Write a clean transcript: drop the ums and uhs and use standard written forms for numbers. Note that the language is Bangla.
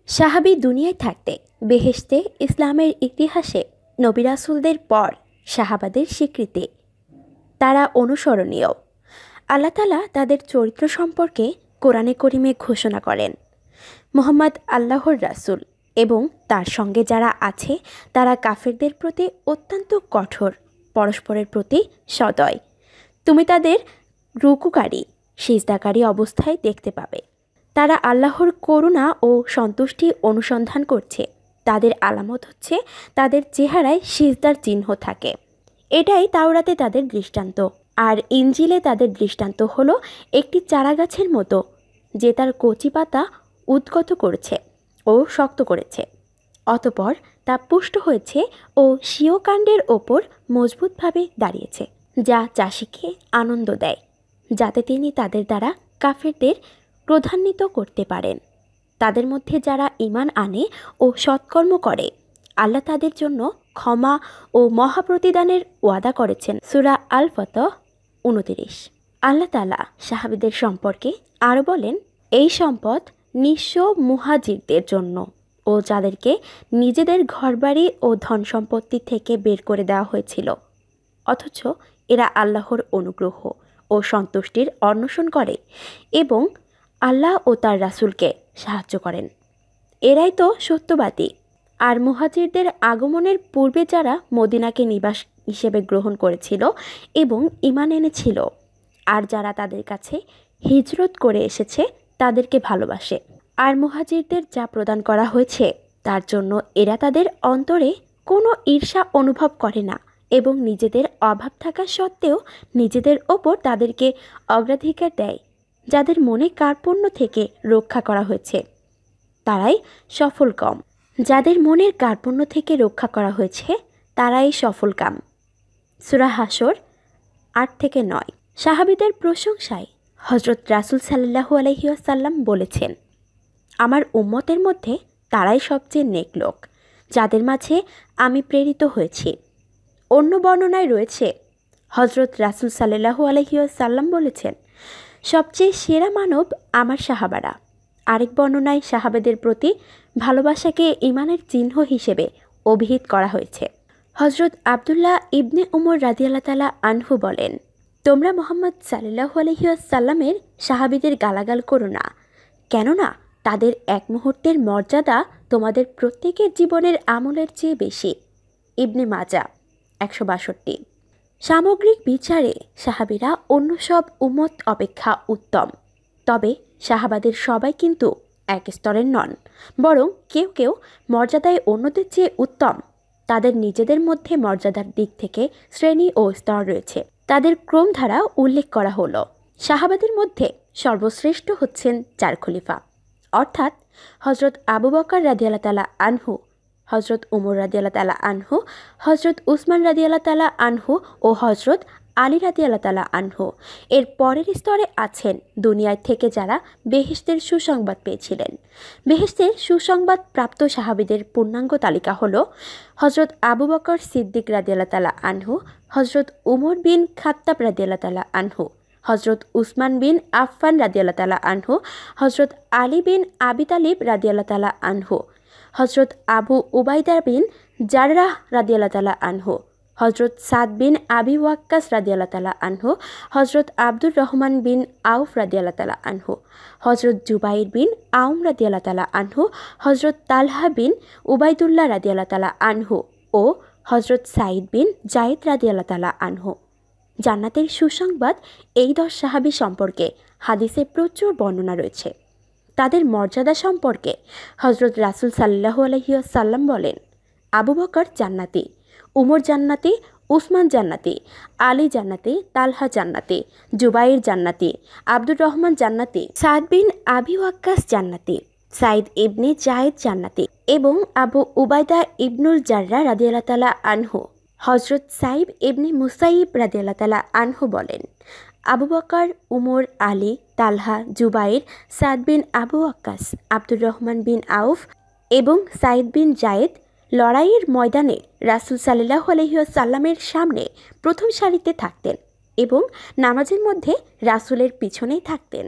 সাহাবী দুনিয়ায় থাকতে বেহেশতে ইসলামের ইতিহাসে নবী রাসূলদের পর সাহাবাদের স্বীকৃতি, তারা অনুসরণীয়। আল্লাহ তাআলা তাদের চরিত্র সম্পর্কে কোরআনে করিমে ঘোষণা করেন, মুহাম্মদ আল্লাহর রাসূল এবং তার সঙ্গে যারা আছে তারা কাফেরদের প্রতি অত্যন্ত কঠোর, পরস্পরের প্রতি সদয়। তুমি তাদের রুকুকারী, সিজদাকারী অবস্থায় দেখতে পাবে। তারা আল্লাহর করুণা ও সন্তুষ্টি অনুসন্ধান করছে। তাদের আলামত হচ্ছে তাদের চেহারায় সিজদার চিহ্ন থাকে। এটাই তাওরাতে তাদের দৃষ্টান্ত। আর ইনজিলে তাদের দৃষ্টান্ত হলো একটি চারাগাছের মতো, যে তার কচি পাতা উদ্গত করেছে ও শক্ত করেছে, অতপর তা পুষ্ট হয়েছে ও স্বীয় কাণ্ডের ওপর মজবুতভাবে দাঁড়িয়েছে, যা চাষিকে আনন্দ দেয়, যাতে তিনি তাদের দ্বারা কাফেরদের ক্রোধান্বিত করতে পারেন। তাদের মধ্যে যারা ঈমান আনে ও সৎকর্ম করে, আল্লাহ তাদের জন্য ক্ষমা ও মহাপ্রতিদানের ওয়াদা করেছেন। সূরা আল ফাতহ 29। আল্লাহ তাআলা সাহাবীদের সম্পর্কে আরও বলেন, এই সম্পদ নিঃস্ব মুহাজিরদের জন্য ও যাদেরকে নিজেদের ঘরবাড়ি ও ধন সম্পত্তি থেকে বের করে দেওয়া হয়েছিল, অথচ এরা আল্লাহর অনুগ্রহ ও সন্তুষ্টির অন্বেষণ করে এবং আল্লাহ ও তার রাসূলকে সাহায্য করেন। এরাই তো সত্যবাদী। আর মুহাজিরদের আগমনের পূর্বে যারা মদিনাকে নিবাস হিসেবে গ্রহণ করেছিল এবং ঈমান এনেছিল, আর যারা তাদের কাছে হিজরত করে এসেছে, তাদেরকে ভালোবাসে। আর মুহাজিরদের যা প্রদান করা হয়েছে তার জন্য এরা তাদের অন্তরে কোনো ঈর্ষা অনুভব করে না এবং নিজেদের অভাব থাকা সত্ত্বেও নিজেদের ওপর তাদেরকে অগ্রাধিকার দেয়। যাদের মনে কার্পণ্য থেকে রক্ষা করা হয়েছে তারাই সফলকাম। যাদের মনের কার্পণ্য থেকে রক্ষা করা হয়েছে তারাই সফলকাম। সূরা হাসর 8-9। সাহাবীদের প্রশংসায় হযরত রাসূল সাল্লাল্লাহু আলাইহি ওয়াসাল্লাম বলেছেন, আমার উম্মতের মধ্যে তারাই সবচেয়ে নেক লোক, যাদের মাঝে আমি প্রেরিত হয়েছি। অন্য বর্ণনায় রয়েছে, হযরত রাসূল সাল্লাল্লাহু আলাইহি ওয়াসাল্লাম বলেছেন, সবচেয়ে সেরা মানব আমার সাহাবারা। আরেক বর্ণনায় সাহাবাদের প্রতি ভালোবাসাকে ঈমানের চিহ্ন হিসেবে অভিহিত করা হয়েছে। হযরত আব্দুল্লাহ ইবনে উমর রাদিয়াল্লাহু তাআলা আনহু বলেন, তোমরা মুহাম্মদ সাল্লাল্লাহু আলাইহি ওয়াসাল্লামের সাহাবীদের গালাগাল করো না, কেননা তাদের এক মুহূর্তের মর্যাদা তোমাদের প্রত্যেকের জীবনের আমলের চেয়ে বেশি। ইবনে মাজাহ 162। সামগ্রিক বিচারে সাহাবীরা অন্য সব উম্মত অপেক্ষা উত্তম। তবে সাহাবাদের সবাই কিন্তু এক স্তরের নন, বরং কেউ কেউ মর্যাদায় অন্যদের চেয়ে উত্তম। তাদের নিজেদের মধ্যে মর্যাদার দিক থেকে শ্রেণী ও স্তর রয়েছে। তাদের ক্রম দ্বারা উল্লেখ করা হলো, সাহাবাদের মধ্যে সর্বশ্রেষ্ঠ হচ্ছেন 4 খলিফা, অর্থাৎ হযরত আবু বকর রাদিয়াল্লাহু তাআলা আনহু, হযরত উমর রাদিয়াল্লাহু তাআলা আনহু, হযরত উসমান রাদিয়াল্লাহু তাআলা আনহু ও হযরত আলী রাদিয়াল্লাহু তাআলা আনহু। এর পরের স্তরে আছেন দুনিয়ায় থেকে যারা বেহেশতের সুসংবাদ পেয়েছিলেন। বেহেশতের সুসংবাদ প্রাপ্ত সাহাবীদের পূর্ণাঙ্গ তালিকা হলো হযরত আবু বকর সিদ্দিক রাদিয়াল্লাহু তাআলা আনহু, হযরত উমর বিন খাত্তাব রাদিয়াল্লাহু তাআলা আনহু, হযরত উসমান বিন আফফান রাদিয়াল্লাহু তাআলা আনহু, হযরত আলী বিন আবি তালিব রাদিয়াল্লাহু তাআলা আনহু, হযরত আবু উবাইদা বিন জাররাহ রাদিয়াল্লাহু তাআলা আনহু, হযরত সাদ বিন আবি ওয়াক্কাস রাদিয়াল্লাহু তাআলা আনহু, হযরত আব্দুর রহমান বিন আউফ রাদিয়াল্লাহু তাআলা আনহু, হযরত জুবাইর বিন আওম রাদিয়াল্লাহু তাআলা আনহু, হযরত তালহা বিন উবাইদুল্লাহ রাদিয়াল্লাহু তাআলা আনহু ও হযরত সাঈদ বিন যায়েদ রাদিয়াল্লাহু তাআলা আনহু। জান্নাতের সুসংবাদ এই 10 সাহাবী সম্পর্কে হাদিসে প্রচুর বর্ণনা রয়েছে। তাদের মর্যাদা সম্পর্কে হযরত রাসূল সাল্লাল্লাহু আলাইহি ওয়াসাল্লাম বলেন, আবু বকর জান্নাতি, উমর জান্নাতি, উসমান জান্নাতি, আলী জান্নাতি, তালহা জান্নাতি, জুবাইর জান্নাতি, আব্দুর রহমান জান্নাতি, সাদ বিন আবি ওয়াক্কাস জান্নাতি, সাঈদ ইবনে যায়েদ জান্নাতি এবং আবু উবাইদা ইবনুল জাররাহ রাদিয়াল্লাহু তাআলা আনহু। হযরত সাইব ইবনে মুসাইব রাদিয়াল্লাহু তাআলা আনহু বলেন, আবু বকর, উমর, আলী, তালহা, জুবাইর, সাদ বিন আবু ওয়াক্কাস, আব্দুর রহমান বিন আউফ এবং সাঈদ বিন যায়েদ লড়াইয়ের ময়দানে রাসূল সাল্লাল্লাহু আলাইহি ওয়াসাল্লামের সামনে প্রথম সারিতে থাকতেন এবং নামাজের মধ্যে রাসূলের পিছনেই থাকতেন।